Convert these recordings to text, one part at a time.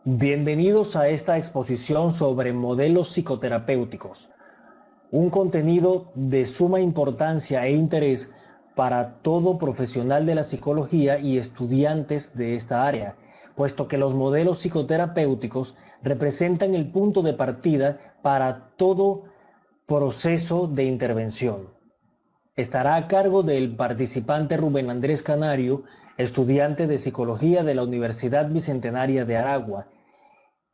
Bienvenidos a esta exposición sobre modelos psicoterapéuticos, un contenido de suma importancia e interés para todo profesional de la psicología y estudiantes de esta área, puesto que los modelos psicoterapéuticos representan el punto de partida para todo proceso de intervención. Estará a cargo del participante Rubén Andrés Canario, estudiante de Psicología de la Universidad Bicentenaria de Aragua,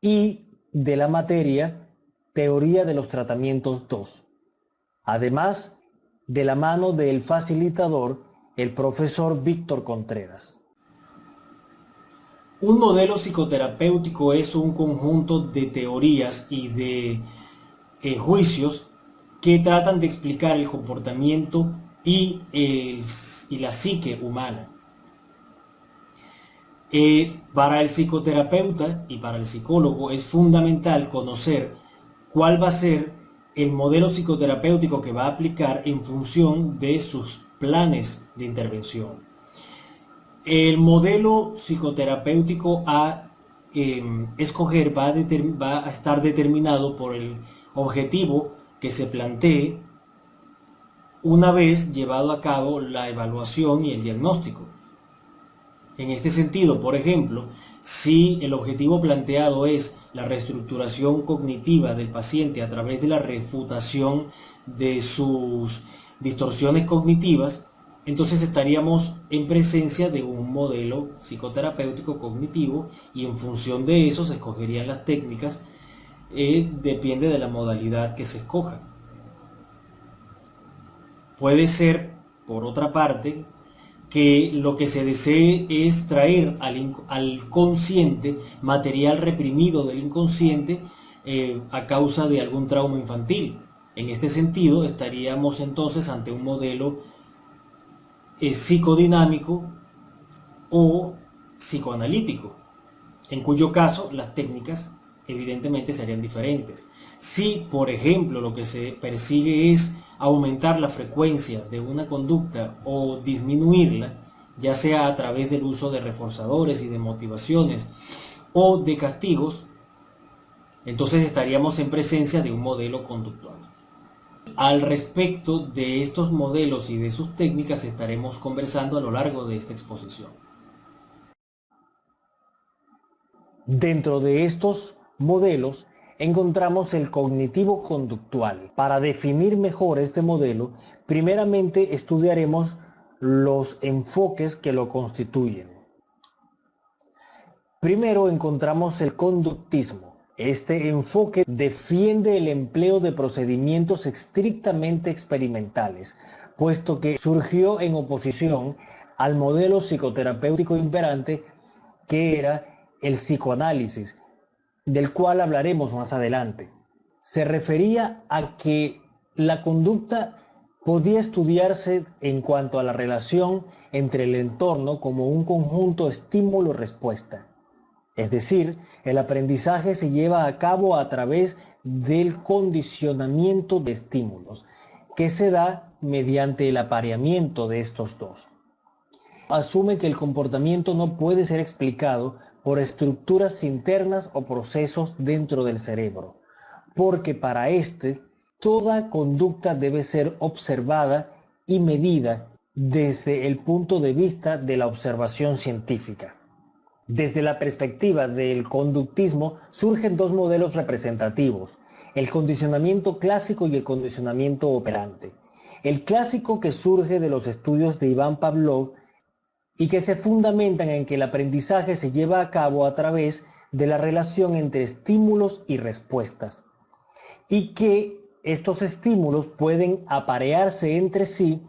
y de la materia Teoría de los Tratamientos 2. Además, de la mano del facilitador, el profesor Víctor Contreras. Un modelo psicoterapéutico es un conjunto de teorías y de juicios que tratan de explicar el comportamiento y la psique humana. Para el psicoterapeuta y para el psicólogo es fundamental conocer cuál va a ser el modelo psicoterapéutico que va a aplicar en función de sus planes de intervención. El modelo psicoterapéutico a escoger va a estar determinado por el objetivo que se plantee una vez llevado a cabo la evaluación y el diagnóstico. En este sentido, por ejemplo, si el objetivo planteado es la reestructuración cognitiva del paciente a través de la refutación de sus distorsiones cognitivas, entonces estaríamos en presencia de un modelo psicoterapéutico cognitivo y en función de eso se escogerían las técnicas, depende de la modalidad que se escoja. Puede ser, por otra parte, que lo que se desee es traer al consciente material reprimido del inconsciente a causa de algún trauma infantil. En este sentido, estaríamos entonces ante un modelo psicodinámico o psicoanalítico, en cuyo caso las técnicas evidentemente serían diferentes. Si, por ejemplo, lo que se persigue es aumentar la frecuencia de una conducta o disminuirla, ya sea a través del uso de reforzadores y de motivaciones o de castigos, entonces estaríamos en presencia de un modelo conductual. Al respecto de estos modelos y de sus técnicas estaremos conversando a lo largo de esta exposición. Dentro de estos modelos encontramos el cognitivo-conductual. Para definir mejor este modelo, primeramente estudiaremos los enfoques que lo constituyen. Primero encontramos el conductismo. Este enfoque defiende el empleo de procedimientos estrictamente experimentales, puesto que surgió en oposición al modelo psicoterapéutico imperante, que era el psicoanálisis, del cual hablaremos más adelante. Se refería a que la conducta podía estudiarse en cuanto a la relación entre el entorno como un conjunto estímulo-respuesta. Es decir, el aprendizaje se lleva a cabo a través del condicionamiento de estímulos, que se da mediante el apareamiento de estos dos. Asume que el comportamiento no puede ser explicado por estructuras internas o procesos dentro del cerebro, porque para toda conducta debe ser observada y medida desde el punto de vista de la observación científica. Desde la perspectiva del conductismo surgen dos modelos representativos, el condicionamiento clásico y el condicionamiento operante. El clásico, que surge de los estudios de Iván Pavlov y que se fundamentan en que el aprendizaje se lleva a cabo a través de la relación entre estímulos y respuestas, y que estos estímulos pueden aparearse entre sí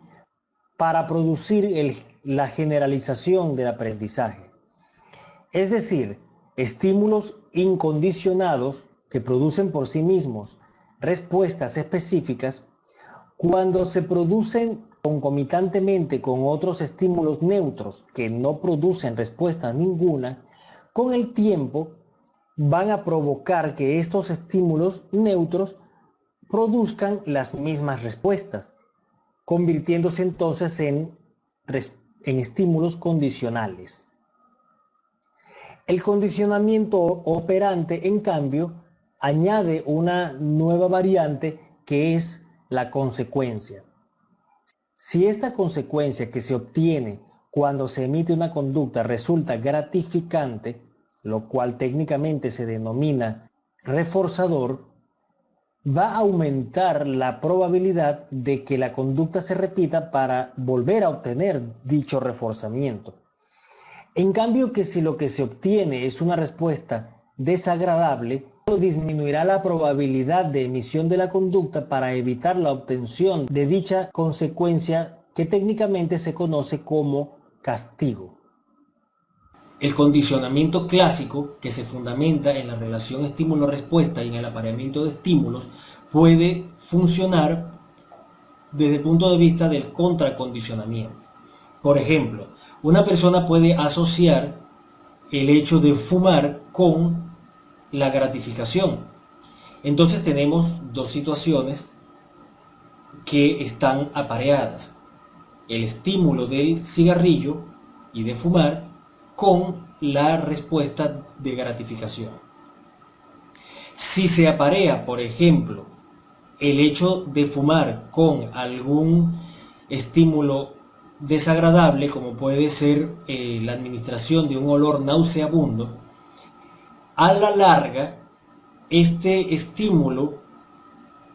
para producir la generalización del aprendizaje. Es decir, estímulos incondicionados que producen por sí mismos respuestas específicas, cuando se producen concomitantemente con otros estímulos neutros que no producen respuesta ninguna, con el tiempo van a provocar que estos estímulos neutros produzcan las mismas respuestas, convirtiéndose entonces en estímulos condicionales. El condicionamiento operante, en cambio, añade una nueva variante que es la consecuencia. Si esta consecuencia que se obtiene cuando se emite una conducta resulta gratificante, lo cual técnicamente se denomina reforzador, va a aumentar la probabilidad de que la conducta se repita para volver a obtener dicho reforzamiento. En cambio, que si lo que se obtiene es una respuesta desagradable, disminuirá la probabilidad de emisión de la conducta para evitar la obtención de dicha consecuencia que técnicamente se conoce como castigo. El condicionamiento clásico, que se fundamenta en la relación estímulo-respuesta y en el apareamiento de estímulos, puede funcionar desde el punto de vista del contracondicionamiento. Por ejemplo, una persona puede asociar el hecho de fumar con la gratificación. Entonces tenemos dos situaciones que están apareadas: el estímulo del cigarrillo y de fumar con la respuesta de gratificación. Si se aparea, por ejemplo, el hecho de fumar con algún estímulo desagradable, como puede ser la administración de un olor nauseabundo, a la larga, este estímulo,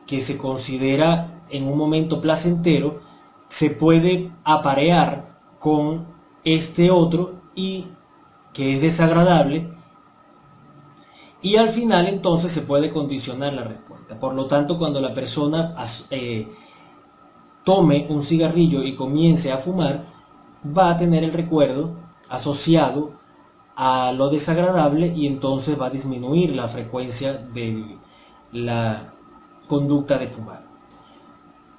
que se considera en un momento placentero, se puede aparear con este otro y que es desagradable, y al final entonces se puede condicionar la respuesta. Por lo tanto, cuando la persona tome un cigarrillo y comience a fumar, va a tener el recuerdo asociado a lo desagradable y entonces va a disminuir la frecuencia de la conducta de fumar.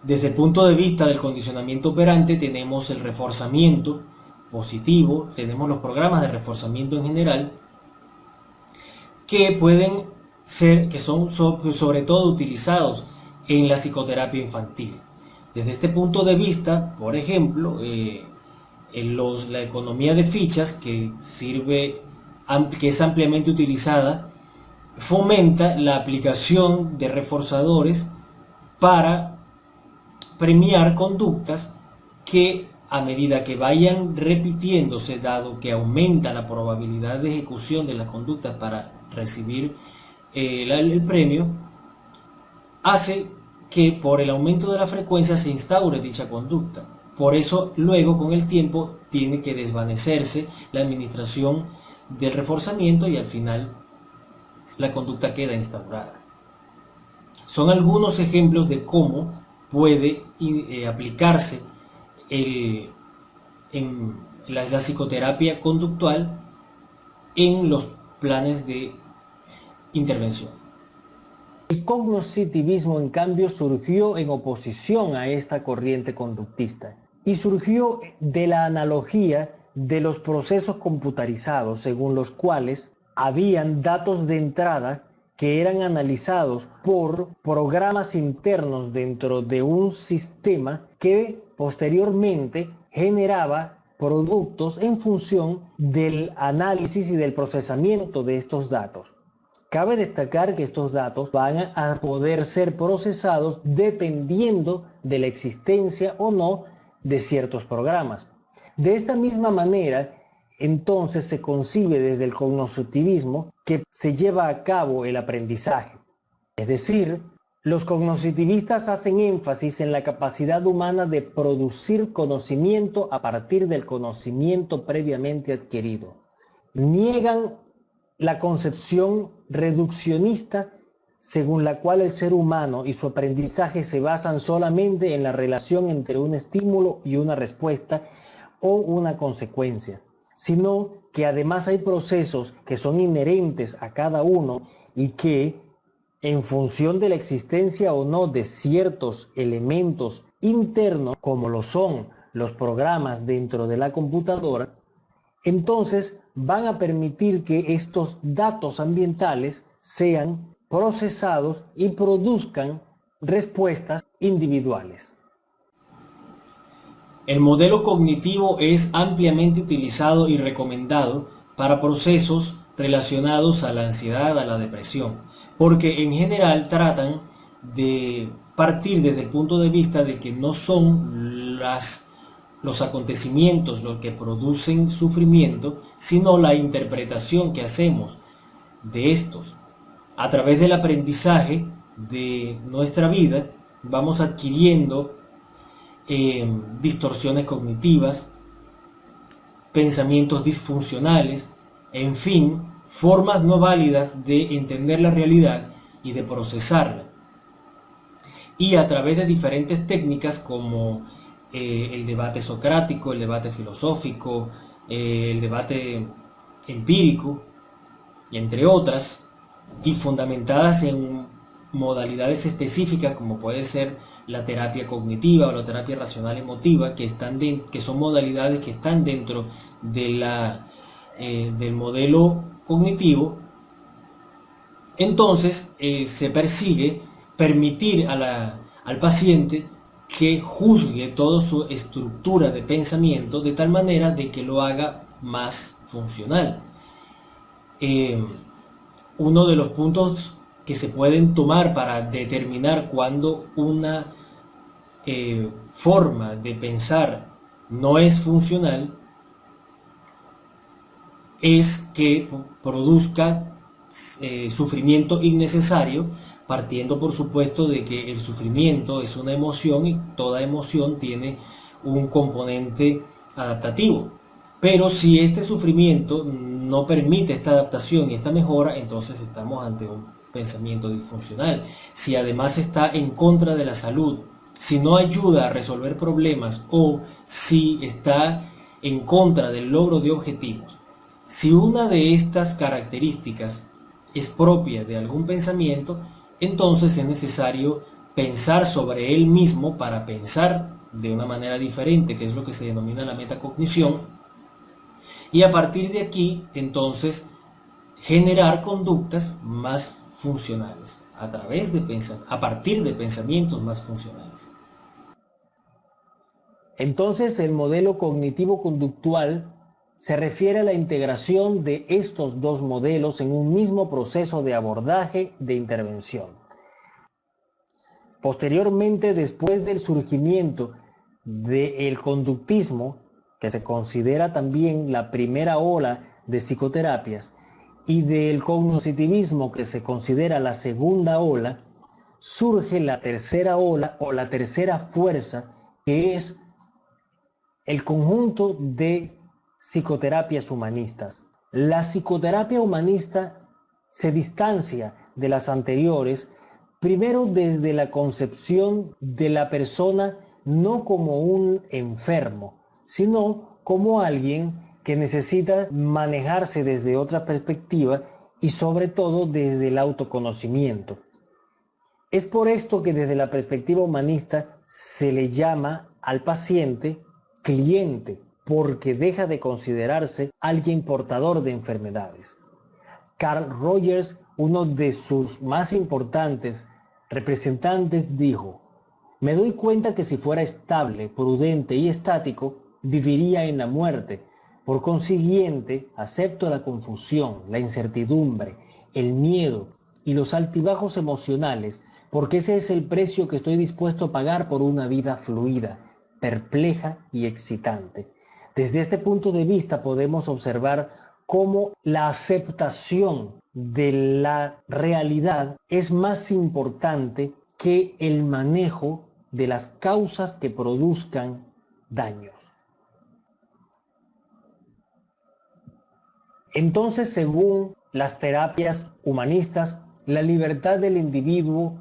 Desde el punto de vista del condicionamiento operante tenemos el reforzamiento positivo, tenemos los programas de reforzamiento en general, que pueden ser, que son sobre todo utilizados en la psicoterapia infantil. Desde este punto de vista, por ejemplo, la economía de fichas, que es ampliamente utilizada, fomenta la aplicación de reforzadores para premiar conductas que, a medida que vayan repitiéndose, dado que aumenta la probabilidad de ejecución de las conductas para recibir el premio, hace que por el aumento de la frecuencia se instaure dicha conducta. Por eso luego, con el tiempo, tiene que desvanecerse la administración del reforzamiento y al final la conducta queda instaurada. Son algunos ejemplos de cómo puede aplicarse en la psicoterapia conductual en los planes de intervención. El cognoscitivismo, en cambio, surgió en oposición a esta corriente conductista y surgió de la analogía de los procesos computarizados, según los cuales habían datos de entrada que eran analizados por programas internos dentro de un sistema que posteriormente generaba productos en función del análisis y del procesamiento de estos datos. Cabe destacar que estos datos van a poder ser procesados dependiendo de la existencia o no de ciertos programas. De esta misma manera, entonces se concibe desde el cognoscitivismo que se lleva a cabo el aprendizaje. Es decir, los cognoscitivistas hacen énfasis en la capacidad humana de producir conocimiento a partir del conocimiento previamente adquirido. Niegan la concepción reduccionista según la cual el ser humano y su aprendizaje se basan solamente en la relación entre un estímulo y una respuesta o una consecuencia, sino que además hay procesos que son inherentes a cada uno y que, en función de la existencia o no de ciertos elementos internos, como lo son los programas dentro de la computadora, entonces van a permitir que estos datos ambientales sean procesados y produzcan respuestas individuales. El modelo cognitivo es ampliamente utilizado y recomendado para procesos relacionados a la ansiedad, a la depresión, porque en general tratan de partir desde el punto de vista de que no son los acontecimientos los que producen sufrimiento, sino la interpretación que hacemos de estos. A través del aprendizaje de nuestra vida vamos adquiriendo distorsiones cognitivas, pensamientos disfuncionales, en fin, formas no válidas de entender la realidad y de procesarla. Y a través de diferentes técnicas como el debate socrático, el debate filosófico, el debate empírico, entre otras, y fundamentadas en modalidades específicas como puede ser la terapia cognitiva o la terapia racional emotiva, que son modalidades que están dentro de del modelo cognitivo. Entonces se persigue permitir al paciente que juzgue toda su estructura de pensamiento de tal manera de que lo haga más funcional. Uno de los puntos que se pueden tomar para determinar cuándo una forma de pensar no es funcional es que produzca sufrimiento innecesario, partiendo por supuesto de que el sufrimiento es una emoción y toda emoción tiene un componente adaptativo. Pero si este sufrimiento no permite esta adaptación y esta mejora, entonces estamos ante un pensamiento disfuncional. Si además está en contra de la salud, si no ayuda a resolver problemas o si está en contra del logro de objetivos, si una de estas características es propia de algún pensamiento, entonces es necesario pensar sobre él mismo para pensar de una manera diferente, que es lo que se denomina la metacognición, y a partir de aquí, entonces, generar conductas más funcionales, a partir de pensamientos más funcionales. Entonces, el modelo cognitivo-conductual se refiere a la integración de estos dos modelos en un mismo proceso de abordaje de intervención. Posteriormente, después del surgimiento del conductismo, que se considera también la primera ola de psicoterapias, y del cognitivismo, que se considera la segunda ola, surge la tercera ola o la tercera fuerza, que es el conjunto de psicoterapias humanistas. La psicoterapia humanista se distancia de las anteriores, primero desde la concepción de la persona no como un enfermo, sino como alguien que necesita manejarse desde otra perspectiva y sobre todo desde el autoconocimiento. Es por esto que desde la perspectiva humanista se le llama al paciente cliente, porque deja de considerarse alguien portador de enfermedades. Carl Rogers, uno de sus más importantes representantes, dijo: "Me doy cuenta que si fuera estable, prudente y estático, viviría en la muerte. Por consiguiente, acepto la confusión, la incertidumbre, el miedo y los altibajos emocionales, porque ese es el precio que estoy dispuesto a pagar por una vida fluida, perpleja y excitante". Desde este punto de vista podemos observar cómo la aceptación de la realidad es más importante que el manejo de las causas que produzcan daños. Entonces, según las terapias humanistas, la libertad del individuo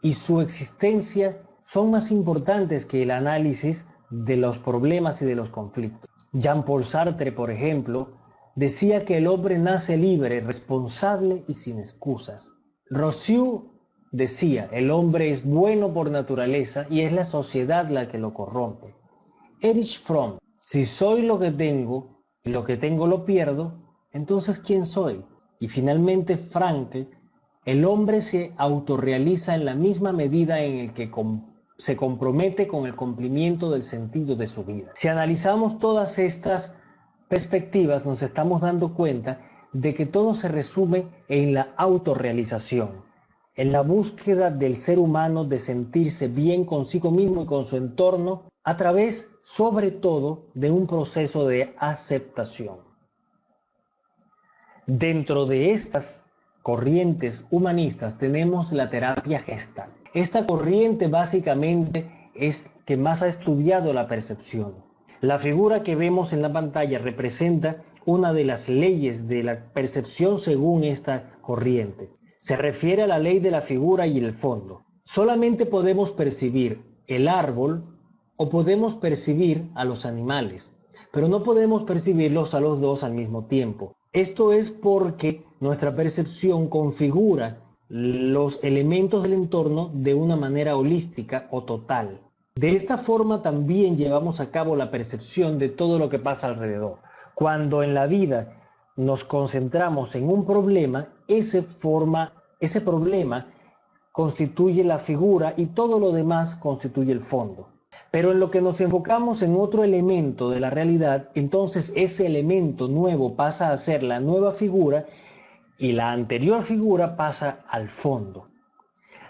y su existencia son más importantes que el análisis de los problemas y de los conflictos. Jean-Paul Sartre, por ejemplo, decía que el hombre nace libre, responsable y sin excusas. Rousseau decía: el hombre es bueno por naturaleza y es la sociedad la que lo corrompe. Erich Fromm: si soy lo que tengo y lo que tengo lo pierdo, entonces ¿quién soy? Y finalmente Frankl: el hombre se autorrealiza en la misma medida en el que se compromete con el cumplimiento del sentido de su vida. Si analizamos todas estas perspectivas nos estamos dando cuenta de que todo se resume en la autorrealización, en la búsqueda del ser humano de sentirse bien consigo mismo y con su entorno a través, sobre todo, de un proceso de aceptación. Dentro de estas corrientes humanistas tenemos la terapia Gestalt. Esta corriente básicamente es que más ha estudiado la percepción. La figura que vemos en la pantalla representa una de las leyes de la percepción según esta corriente. Se refiere a la ley de la figura y el fondo. Solamente podemos percibir el árbol o podemos percibir a los animales, pero no podemos percibirlos a los dos al mismo tiempo. Esto es porque nuestra percepción configura los elementos del entorno de una manera holística o total. De esta forma también llevamos a cabo la percepción de todo lo que pasa alrededor. Cuando en la vida nos concentramos en un problema, ese problema constituye la figura y todo lo demás constituye el fondo. Pero en lo que nos enfocamos en otro elemento de la realidad, entonces ese elemento nuevo pasa a ser la nueva figura y la anterior figura pasa al fondo.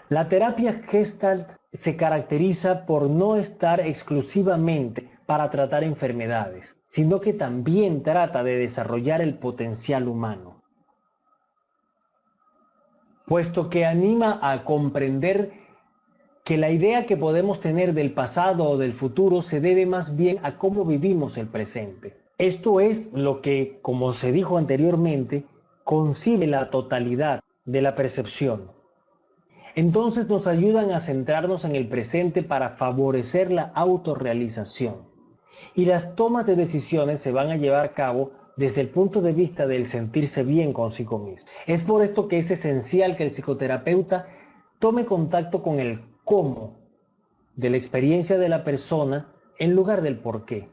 La terapia Gestalt se caracteriza por no estar exclusivamente para tratar enfermedades, sino que también trata de desarrollar el potencial humano, puesto que anima a comprender que la idea que podemos tener del pasado o del futuro se debe más bien a cómo vivimos el presente. Esto es lo que, como se dijo anteriormente, concibe la totalidad de la percepción. Entonces nos ayudan a centrarnos en el presente para favorecer la autorrealización. Y las tomas de decisiones se van a llevar a cabo desde el punto de vista del sentirse bien consigo mismo. Es por esto que es esencial que el psicoterapeuta tome contacto con el cómo de la experiencia de la persona en lugar del por qué.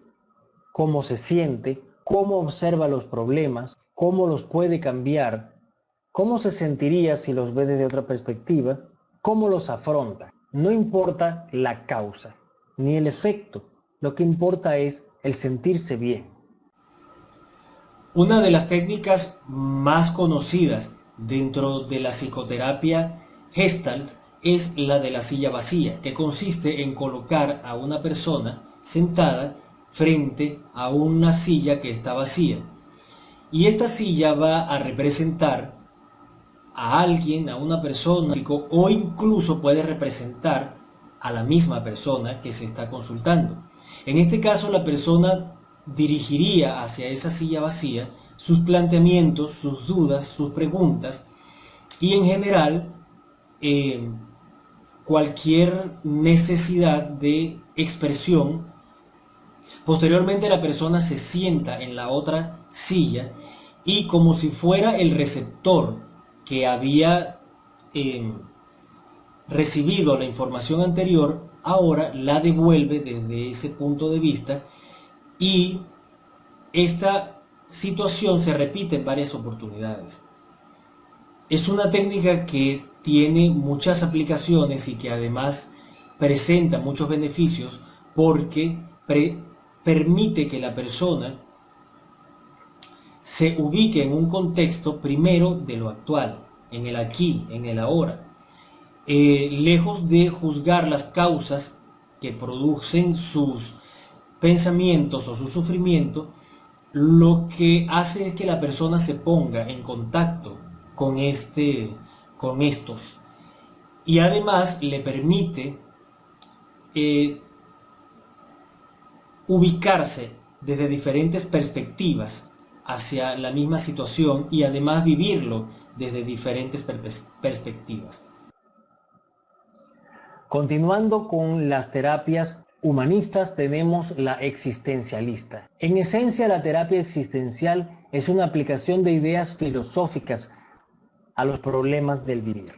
Cómo se siente, cómo observa los problemas, cómo los puede cambiar, cómo se sentiría si los ve desde otra perspectiva, cómo los afronta. No importa la causa ni el efecto, lo que importa es el sentirse bien. Una de las técnicas más conocidas dentro de la psicoterapia Gestalt es la de la silla vacía, que consiste en colocar a una persona sentada frente a una silla que está vacía. Y esta silla va a representar a alguien, a una persona, o incluso puede representar a la misma persona que se está consultando. En este caso, la persona dirigiría hacia esa silla vacía sus planteamientos, sus dudas, sus preguntas y en general cualquier necesidad de expresión. Posteriormente la persona se sienta en la otra silla y como si fuera el receptor que había recibido la información anterior, ahora la devuelve desde ese punto de vista y esta situación se repite en varias oportunidades. Es una técnica que tiene muchas aplicaciones y que además presenta muchos beneficios porque permite que la persona se ubique en un contexto primero de lo actual, en el aquí, en el ahora, lejos de juzgar las causas que producen sus pensamientos o su sufrimiento. Lo que hace es que la persona se ponga en contacto con estos y además le permite ubicarse desde diferentes perspectivas hacia la misma situación y además vivirlo desde diferentes perspectivas. Continuando con las terapias humanistas, tenemos la existencialista. En esencia, la terapia existencial es una aplicación de ideas filosóficas a los problemas del vivir.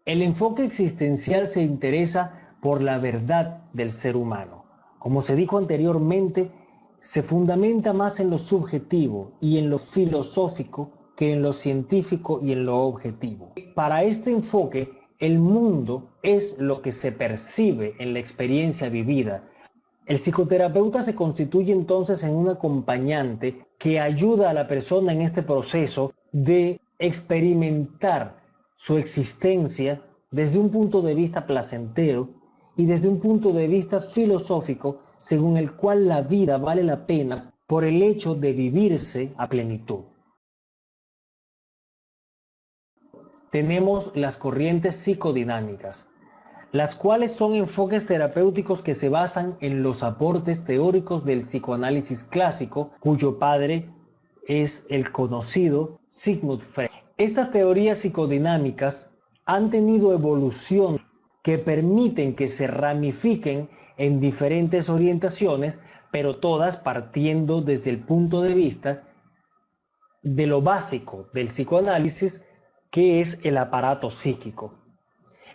El enfoque existencial se interesa por la verdad del ser humano. Como se dijo anteriormente, se fundamenta más en lo subjetivo y en lo filosófico que en lo científico y en lo objetivo. Para este enfoque, el mundo es lo que se percibe en la experiencia vivida. El psicoterapeuta se constituye entonces en un acompañante que ayuda a la persona en este proceso de experimentar su existencia desde un punto de vista placentero y desde un punto de vista filosófico, según el cual la vida vale la pena por el hecho de vivirse a plenitud. Tenemos las corrientes psicodinámicas, las cuales son enfoques terapéuticos que se basan en los aportes teóricos del psicoanálisis clásico, cuyo padre es el conocido Sigmund Freud. Estas teorías psicodinámicas han tenido evoluciones que permiten que se ramifiquen en diferentes orientaciones, pero todas partiendo desde el punto de vista de lo básico del psicoanálisis, que es el aparato psíquico,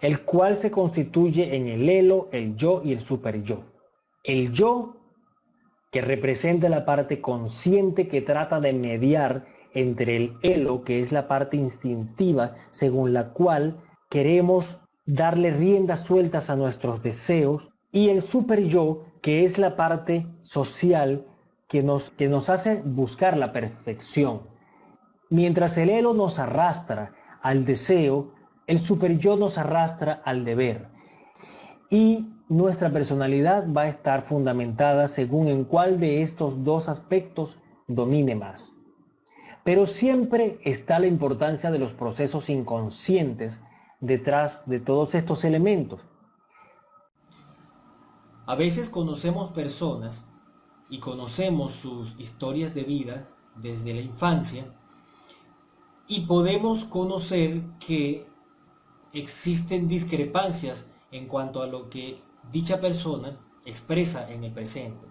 el cual se constituye en el elo, el yo y el superyo. El yo, que representa la parte consciente que trata de mediar entre el elo, que es la parte instintiva, según la cual queremos darle riendas sueltas a nuestros deseos, y el superyo, que es la parte social que nos hace buscar la perfección. Mientras el elo nos arrastra al deseo, el superyo nos arrastra al deber. Y nuestra personalidad va a estar fundamentada según en cuál de estos dos aspectos domine más. Pero siempre está la importancia de los procesos inconscientes detrás de todos estos elementos. A veces conocemos personas y conocemos sus historias de vida desde la infancia y podemos conocer que existen discrepancias en cuanto a lo que dicha persona expresa en el presente.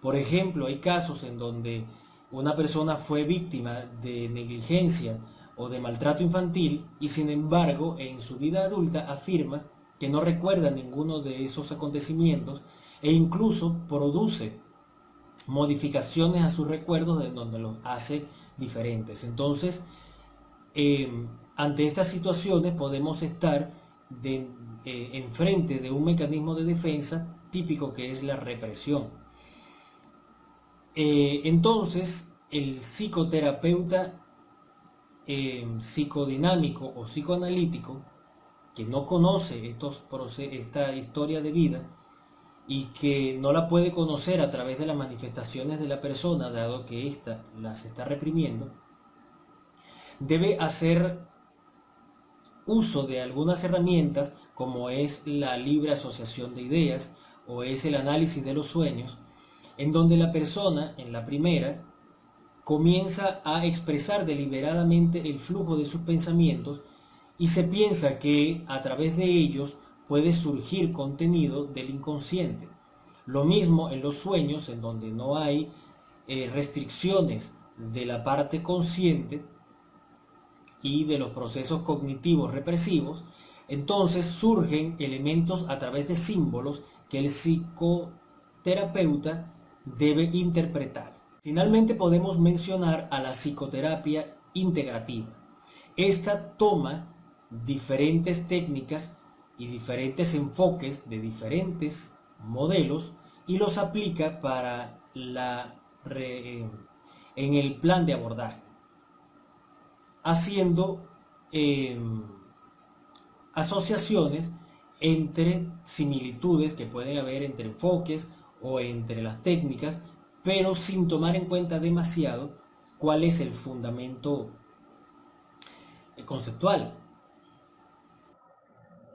Por ejemplo, hay casos en donde una persona fue víctima de negligencia o de maltrato infantil y sin embargo en su vida adulta afirma que no recuerda ninguno de esos acontecimientos e incluso produce modificaciones a sus recuerdos en donde los hace diferentes. Entonces, ante estas situaciones podemos estar enfrente de un mecanismo de defensa típico que es la represión. Entonces, el psicoterapeuta psicodinámico o psicoanalítico que no conoce esta historia de vida y que no la puede conocer a través de las manifestaciones de la persona, dado que ésta las está reprimiendo, debe hacer uso de algunas herramientas como es la libre asociación de ideas o es el análisis de los sueños, en donde la persona, en la primera, comienza a expresar deliberadamente el flujo de sus pensamientos y se piensa que a través de ellos puede surgir contenido del inconsciente. Lo mismo en los sueños, en donde no hay restricciones de la parte consciente y de los procesos cognitivos represivos, entonces surgen elementos a través de símbolos que el psicoterapeuta debe interpretar. Finalmente podemos mencionar a la psicoterapia integrativa. Esta toma diferentes técnicas y diferentes enfoques de diferentes modelos y los aplica para en el plan de abordaje, haciendo asociaciones entre similitudes que pueden haber entre enfoques o entre las técnicas, pero sin tomar en cuenta demasiado cuál es el fundamento conceptual.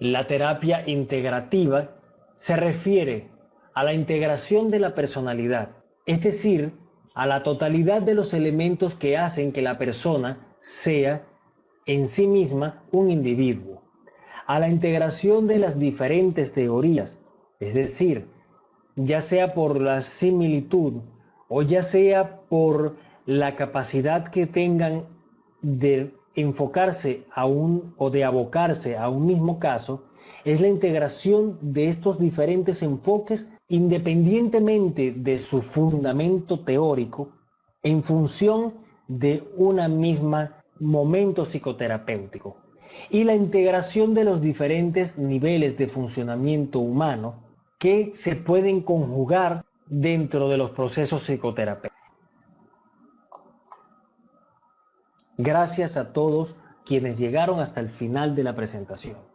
La terapia integrativa se refiere a la integración de la personalidad, es decir, a la totalidad de los elementos que hacen que la persona sea en sí misma un individuo, a la integración de las diferentes teorías, es decir, ya sea por la similitud o ya sea por la capacidad que tengan de enfocarse o de abocarse a un mismo caso, es la integración de estos diferentes enfoques independientemente de su fundamento teórico en función de una misma momento psicoterapéutico, y la integración de los diferentes niveles de funcionamiento humano que se pueden conjugar dentro de los procesos psicoterapéuticos. Gracias a todos quienes llegaron hasta el final de la presentación.